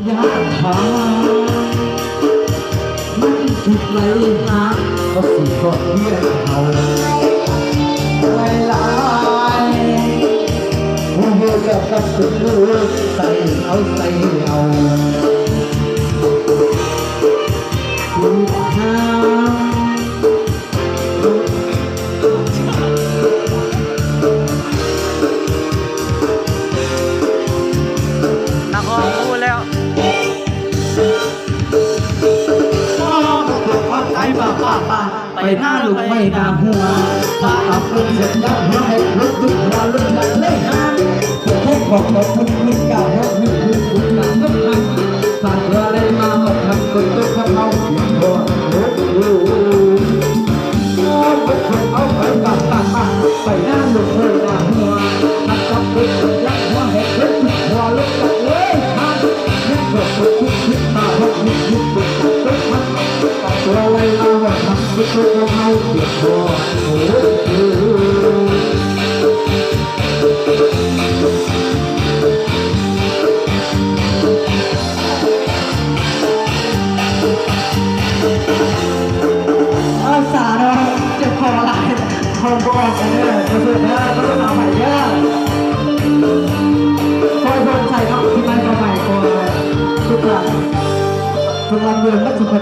ยาหามันคิดไรหาก็สิก็เรียกเขาไว้ลายผู้เหี้ยกับสุดใส่เอาใส่เอาคุณหานักร้องพูดแล้วไปหน้าลูกไม่น่าหัวปากอับลงเสร็จแล้วให้รถดุมาลุกนั่นเลยฮะพวกของเราคุณคุณกล่าวว่าคุณนั่นก็ทำฝากอะไรมาก็ทำคนต้องทำเอาเพียงพอโอ้คนเอาไปกับตาไปหน้าลูกไม่น่าหัวนักกับคนยักหัวให้รถดุหัวลุกนั่นเลยฮะนี่ก็คนคิดมาว่าคิดต้องทำตัวอะไรมาว่าทำไม่ต้องเอาเพียงพออาสาเราจะพออะไรพอบอกกันเนี่ยจะเพื่อนนะก็ต้องเอาใหม่เนี่ยคอยบนใส่ครับที่มันก็ใหม่ก่อนทุกอย่างทุกวันเดือนก็ทุกคน